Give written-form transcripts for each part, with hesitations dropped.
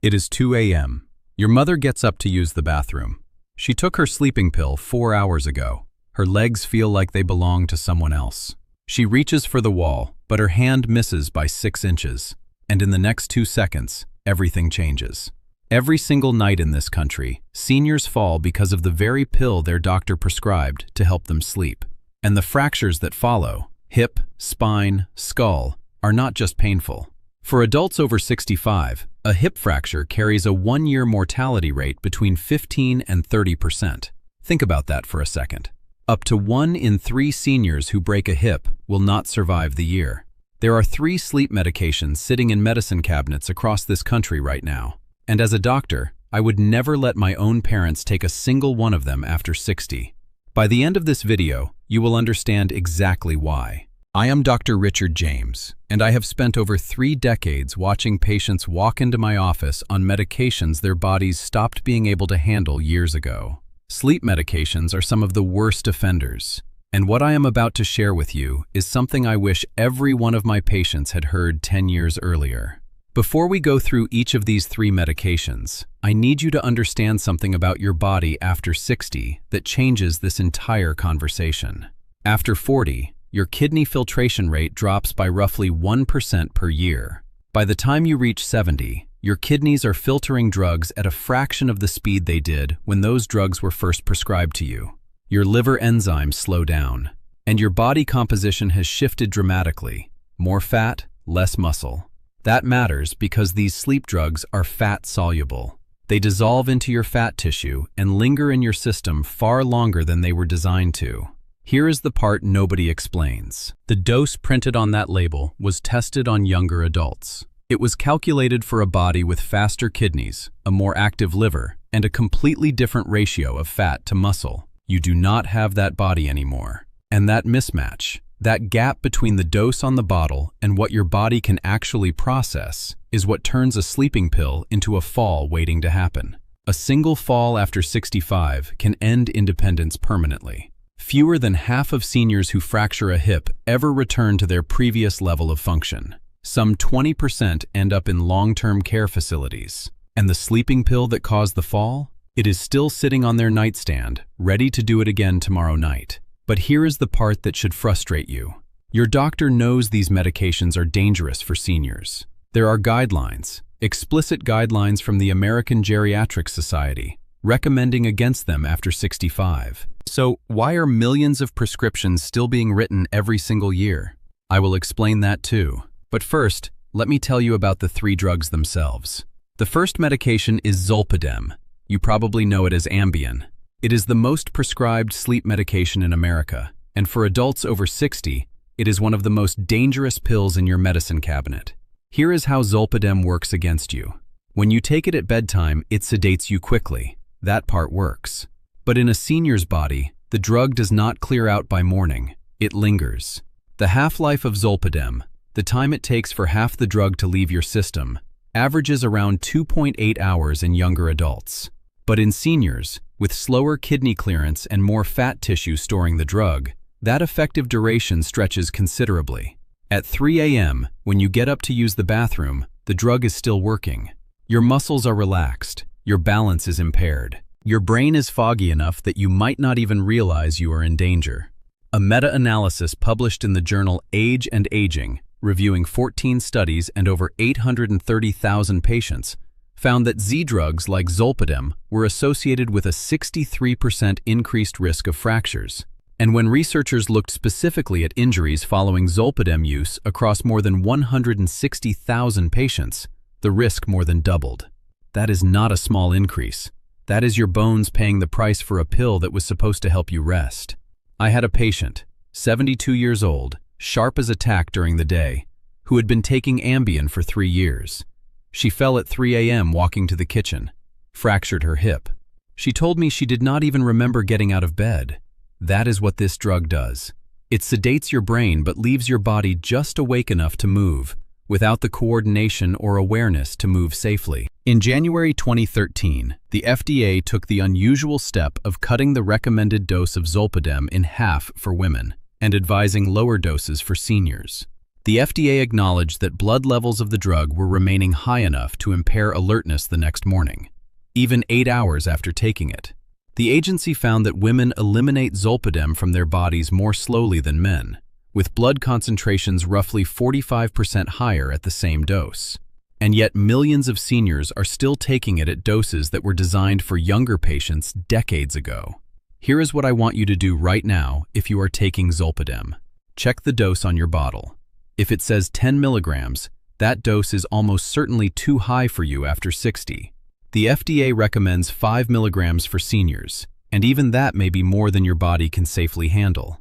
It is 2 a.m. Your mother gets up to use the bathroom. She took her sleeping pill 4 hours ago. Her legs feel like they belong to someone else. She reaches for the wall, but her hand misses by 6 inches. And in the next 2 seconds, everything changes. Every single night in this country, seniors fall because of the very pill their doctor prescribed to help them sleep. And the fractures that follow, hip, spine, skull, are not just painful. For adults over 65, a hip fracture carries a 1-year mortality rate between 15 and 30%. Think about that for a second. Up to 1 in 3 seniors who break a hip will not survive the year. There are 3 sleep medications sitting in medicine cabinets across this country right now. And as a doctor, I would never let my own parents take a single one of them after 60. By the end of this video, you will understand exactly why. I am Dr. Richard James, and I have spent over 3 decades watching patients walk into my office on medications their bodies stopped being able to handle years ago. Sleep medications are some of the worst offenders, and what I am about to share with you is something I wish every one of my patients had heard 10 years earlier. Before we go through each of these 3 medications, I need you to understand something about your body after 60 that changes this entire conversation. After 40, your kidney filtration rate drops by roughly 1% per year. By the time you reach 70, your kidneys are filtering drugs at a fraction of the speed they did when those drugs were first prescribed to you. Your liver enzymes slow down, and your body composition has shifted dramatically. More fat, less muscle. That matters because these sleep drugs are fat-soluble. They dissolve into your fat tissue and linger in your system far longer than they were designed to. Here is the part nobody explains. The dose printed on that label was tested on younger adults. It was calculated for a body with faster kidneys, a more active liver, and a completely different ratio of fat to muscle. You do not have that body anymore. And that mismatch, that gap between the dose on the bottle and what your body can actually process, is what turns a sleeping pill into a fall waiting to happen. A single fall after 65 can end independence permanently. Fewer than half of seniors who fracture a hip ever return to their previous level of function. Some 20% end up in long-term care facilities. And the sleeping pill that caused the fall? It is still sitting on their nightstand, ready to do it again tomorrow night. But here is the part that should frustrate you. Your doctor knows these medications are dangerous for seniors. There are guidelines, explicit guidelines from the American Geriatric Society, recommending against them after 65. So why are millions of prescriptions still being written every single year? I will explain that too. But first, let me tell you about the 3 drugs themselves. The first medication is Zolpidem. You probably know it as Ambien. It is the most prescribed sleep medication in America, and for adults over 60, it is one of the most dangerous pills in your medicine cabinet. Here is how Zolpidem works against you. When you take it at bedtime, it sedates you quickly. That part works. But in a senior's body, the drug does not clear out by morning. It lingers. The half-life of Zolpidem, the time it takes for half the drug to leave your system, averages around 2.8 hours in younger adults. But in seniors, with slower kidney clearance and more fat tissue storing the drug, that effective duration stretches considerably. At 3 a.m., when you get up to use the bathroom, the drug is still working. Your muscles are relaxed. Your balance is impaired. Your brain is foggy enough that you might not even realize you are in danger. A meta-analysis published in the journal Age and Aging, reviewing 14 studies and over 830,000 patients, found that Z-drugs like Zolpidem were associated with a 63% increased risk of fractures. And when researchers looked specifically at injuries following Zolpidem use across more than 160,000 patients, the risk more than doubled. That is not a small increase. That is your bones paying the price for a pill that was supposed to help you rest. I had a patient, 72 years old, sharp as a tack during the day, who had been taking Ambien for 3 years. She fell at 3 a.m. walking to the kitchen, fractured her hip. She told me she did not even remember getting out of bed. That is what this drug does. It sedates your brain but leaves your body just awake enough to move, without the coordination or awareness to move safely. In January 2013, the FDA took the unusual step of cutting the recommended dose of Zolpidem in half for women and advising lower doses for seniors. The FDA acknowledged that blood levels of the drug were remaining high enough to impair alertness the next morning, even 8 hours after taking it. The agency found that women eliminate Zolpidem from their bodies more slowly than men, with blood concentrations roughly 45% higher at the same dose. And yet millions of seniors are still taking it at doses that were designed for younger patients decades ago. Here is what I want you to do right now if you are taking Zolpidem. Check the dose on your bottle. If it says 10 milligrams, that dose is almost certainly too high for you after 60. The FDA recommends 5 milligrams for seniors, and even that may be more than your body can safely handle.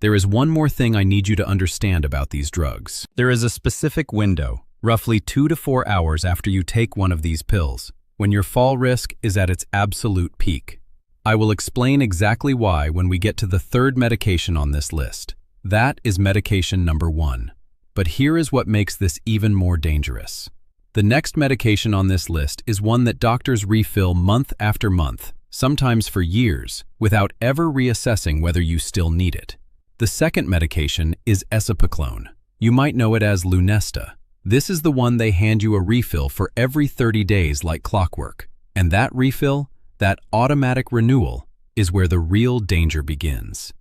There is one more thing I need you to understand about these drugs. There is a specific window, roughly 2 to 4 hours after you take one of these pills, when your fall risk is at its absolute peak. I will explain exactly why when we get to the third medication on this list. That is medication number 1. But here is what makes this even more dangerous. The next medication on this list is one that doctors refill month after month, sometimes for years, without ever reassessing whether you still need it. The second medication is eszopiclone. You might know it as Lunesta. This is the one they hand you a refill for every 30 days like clockwork. And that refill, that automatic renewal, is where the real danger begins.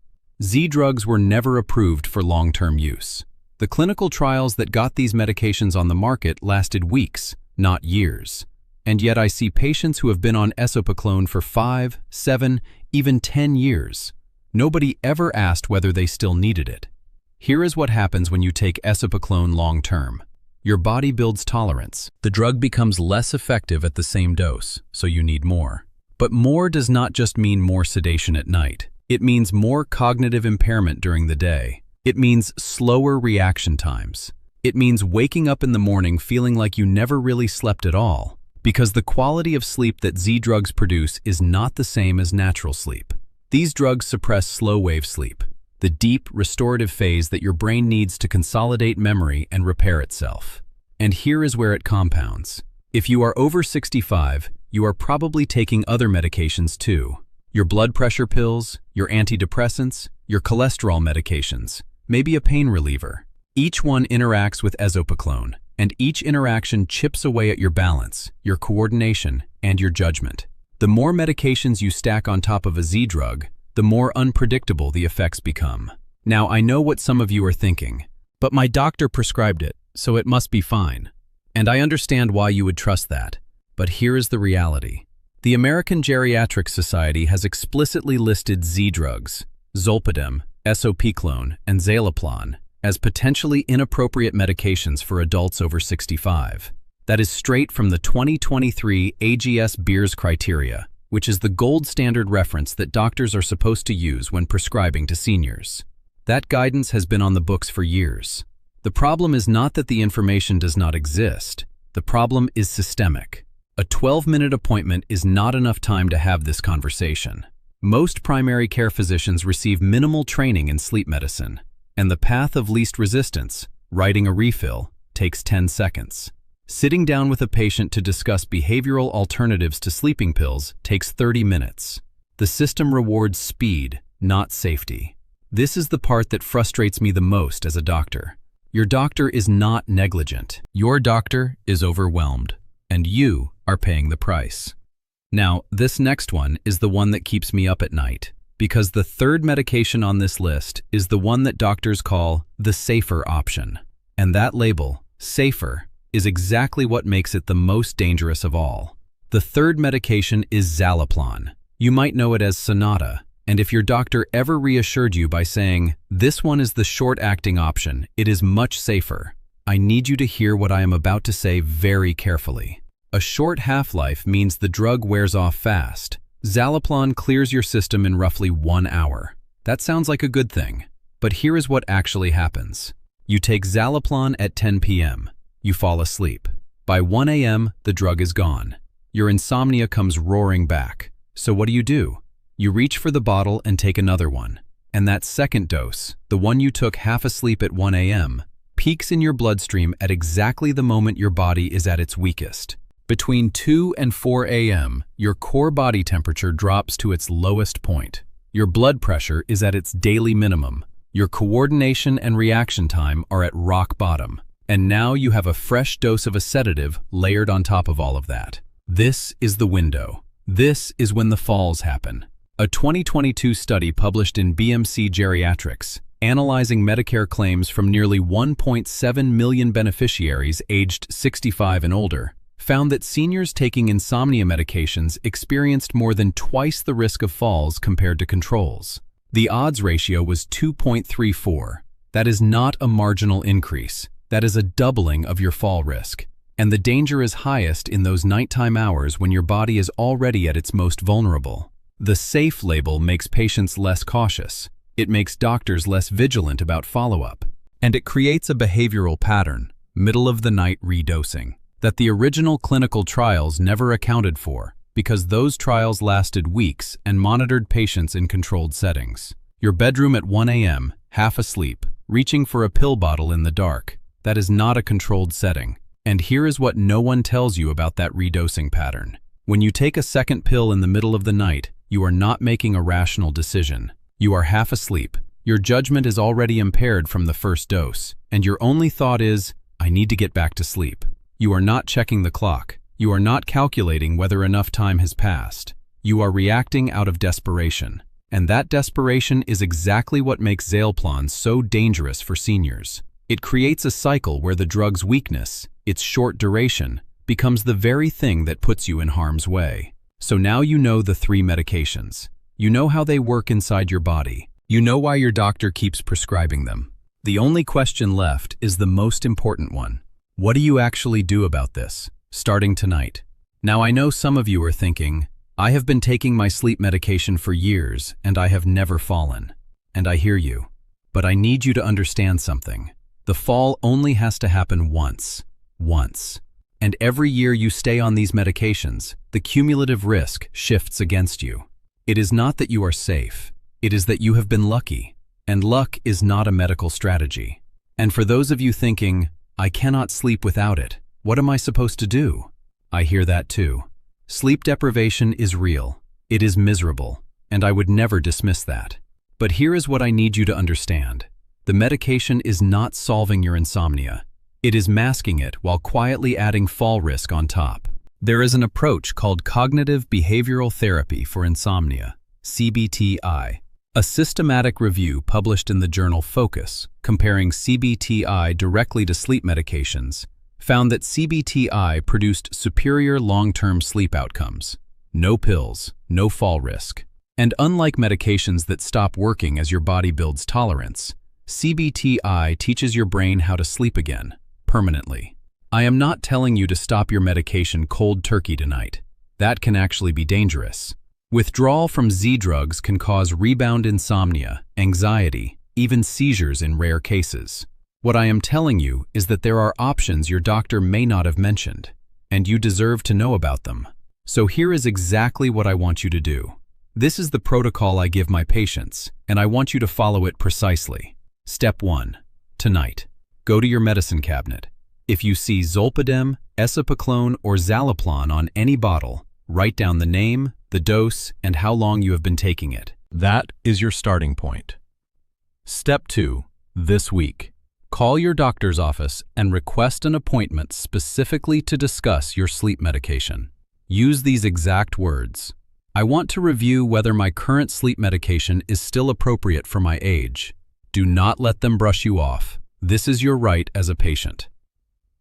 Z drugs were never approved for long-term use. The clinical trials that got these medications on the market lasted weeks, not years. And yet I see patients who have been on eszopiclone for 5, 7, even 10 years. Nobody ever asked whether they still needed it. Here is what happens when you take eszopiclone long-term. Your body builds tolerance. The drug becomes less effective at the same dose, so you need more. But more does not just mean more sedation at night. It means more cognitive impairment during the day. It means slower reaction times. It means waking up in the morning feeling like you never really slept at all, because the quality of sleep that Z drugs produce is not the same as natural sleep. These drugs suppress slow-wave sleep, the deep, restorative phase that your brain needs to consolidate memory and repair itself. And here is where it compounds. If you are over 65, you are probably taking other medications too. Your blood pressure pills, your antidepressants, your cholesterol medications, maybe a pain reliever. Each one interacts with eszopiclone, and each interaction chips away at your balance, your coordination, and your judgment. The more medications you stack on top of a Z drug, the more unpredictable the effects become. Now, I know what some of you are thinking, but my doctor prescribed it, so it must be fine. And I understand why you would trust that. But here is the reality. The American Geriatric Society has explicitly listed Z drugs, Zolpidem, eszopiclone, and zaleplon, as potentially inappropriate medications for adults over 65. That is straight from the 2023 AGS-Beers criteria, which is the gold standard reference that doctors are supposed to use when prescribing to seniors. That guidance has been on the books for years. The problem is not that the information does not exist. The problem is systemic. A 12-minute appointment is not enough time to have this conversation. Most primary care physicians receive minimal training in sleep medicine, and the path of least resistance, writing a refill, takes 10 seconds. Sitting down with a patient to discuss behavioral alternatives to sleeping pills takes 30 minutes. The system rewards speed, not safety. This is the part that frustrates me the most as a doctor. Your doctor is not negligent. Your doctor is overwhelmed, and you are paying the price. Now, this next one is the one that keeps me up at night, because the third medication on this list is the one that doctors call the safer option. And that label, safer, is exactly what makes it the most dangerous of all. The third medication is zaleplon. You might know it as Sonata, and if your doctor ever reassured you by saying, "This one is the short-acting option, it is much safer," I need you to hear what I am about to say very carefully. A short half-life means the drug wears off fast. Zaleplon clears your system in roughly 1 hour. That sounds like a good thing, but here is what actually happens. You take zaleplon at 10 p.m. You fall asleep. By 1 a.m., the drug is gone. Your insomnia comes roaring back. So what do? You reach for the bottle and take another one. And that second dose, the one you took half asleep at 1 a.m., peaks in your bloodstream at exactly the moment your body is at its weakest. Between 2 and 4 a.m., your core body temperature drops to its lowest point. Your blood pressure is at its daily minimum. Your coordination and reaction time are at rock bottom. And now you have a fresh dose of a sedative layered on top of all of that. This is the window. This is when the falls happen. A 2022 study published in BMC Geriatrics, analyzing Medicare claims from nearly 1.7 million beneficiaries aged 65 and older, found that seniors taking insomnia medications experienced more than twice the risk of falls compared to controls. The odds ratio was 2.34. That is not a marginal increase. That is a doubling of your fall risk. And the danger is highest in those nighttime hours when your body is already at its most vulnerable. The SAFE label makes patients less cautious. It makes doctors less vigilant about follow-up. And it creates a behavioral pattern, middle-of-the-night redosing, that the original clinical trials never accounted for, because those trials lasted weeks and monitored patients in controlled settings. Your bedroom at 1 a.m., half asleep, reaching for a pill bottle in the dark. That is not a controlled setting. And here is what no one tells you about that redosing pattern. When you take a second pill in the middle of the night, you are not making a rational decision. You are half asleep. Your judgment is already impaired from the first dose, and your only thought is, I need to get back to sleep. You are not checking the clock. You are not calculating whether enough time has passed. You are reacting out of desperation. And that desperation is exactly what makes Zaleplon so dangerous for seniors. It creates a cycle where the drug's weakness, its short duration, becomes the very thing that puts you in harm's way. So now you know the 3 medications. You know how they work inside your body. You know why your doctor keeps prescribing them. The only question left is the most important one. What do you actually do about this, starting tonight? Now I know some of you are thinking, I have been taking my sleep medication for years and I have never fallen. And I hear you. But I need you to understand something. The fall only has to happen once. And every year you stay on these medications, the cumulative risk shifts against you. It is not that you are safe. It is that you have been lucky. And luck is not a medical strategy. And for those of you thinking, I cannot sleep without it, what am I supposed to do? I hear that too. Sleep deprivation is real. It is miserable. And I would never dismiss that. But here is what I need you to understand. The medication is not solving your insomnia. It is masking it while quietly adding fall risk on top. There is an approach called cognitive behavioral therapy for insomnia, CBT-I. A systematic review published in the journal Focus, comparing CBT-I directly to sleep medications, found that CBT-I produced superior long-term sleep outcomes. No pills, no fall risk. And unlike medications that stop working as your body builds tolerance, CBT-I teaches your brain how to sleep again, permanently. I am not telling you to stop your medication cold turkey tonight. That can actually be dangerous. Withdrawal from Z drugs can cause rebound insomnia, anxiety, even seizures in rare cases. What I am telling you is that there are options your doctor may not have mentioned, and you deserve to know about them. So here is exactly what I want you to do. This is the protocol I give my patients, and I want you to follow it precisely. Step 1. Tonight, go to your medicine cabinet. If you see Zolpidem, eszopiclone, or zaleplon on any bottle, write down the name, the dose, and how long you have been taking it. That is your starting point. Step 2. This week, call your doctor's office and request an appointment specifically to discuss your sleep medication. Use these exact words. I want to review whether my current sleep medication is still appropriate for my age. Do not let them brush you off. This is your right as a patient.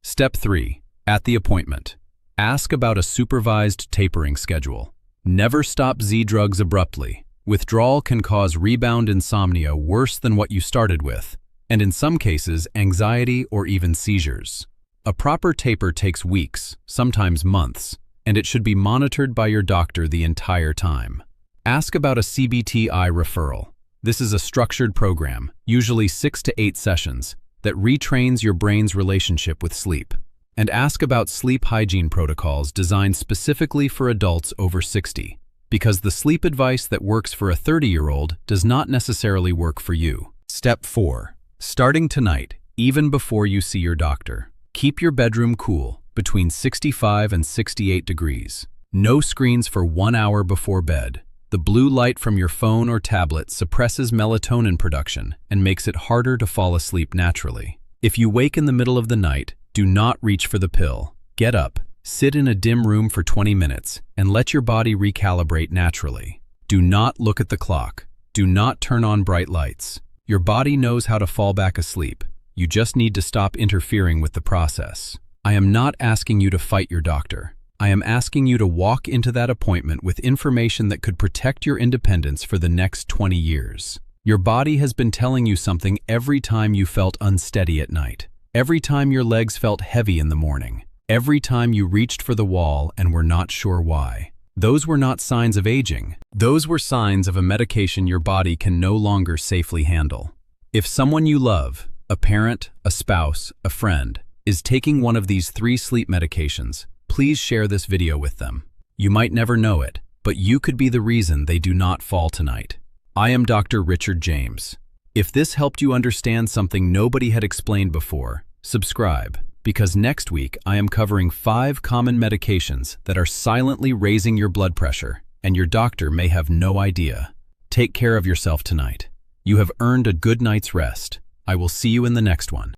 Step 3. At the appointment, ask about a supervised tapering schedule. Never stop Z drugs abruptly. Withdrawal can cause rebound insomnia worse than what you started with, and in some cases, anxiety or even seizures. A proper taper takes weeks, sometimes months, and it should be monitored by your doctor the entire time. Ask about a CBT-I referral. This is a structured program, usually 6 to 8 sessions, that retrains your brain's relationship with sleep. And ask about sleep hygiene protocols designed specifically for adults over 60, because the sleep advice that works for a 30-year-old does not necessarily work for you. Step 4. Starting tonight, even before you see your doctor, keep your bedroom cool, between 65 and 68 degrees. No screens for 1 hour before bed. The blue light from your phone or tablet suppresses melatonin production and makes it harder to fall asleep naturally. If you wake in the middle of the night, do not reach for the pill. Get up, sit in a dim room for 20 minutes, and let your body recalibrate naturally. Do not look at the clock. Do not turn on bright lights. Your body knows how to fall back asleep. You just need to stop interfering with the process. I am not asking you to fight your doctor. I am asking you to walk into that appointment with information that could protect your independence for the next 20 years. Your body has been telling you something every time you felt unsteady at night, every time your legs felt heavy in the morning, every time you reached for the wall and were not sure why. Those were not signs of aging. Those were signs of a medication your body can no longer safely handle. If someone you love, a parent, a spouse, a friend, is taking one of these 3 sleep medications, please share this video with them. You might never know it, but you could be the reason they do not fall tonight. I am Dr. Richard James. If this helped you understand something nobody had explained before, subscribe, because next week I am covering 5 common medications that are silently raising your blood pressure, and your doctor may have no idea. Take care of yourself tonight. You have earned a good night's rest. I will see you in the next one.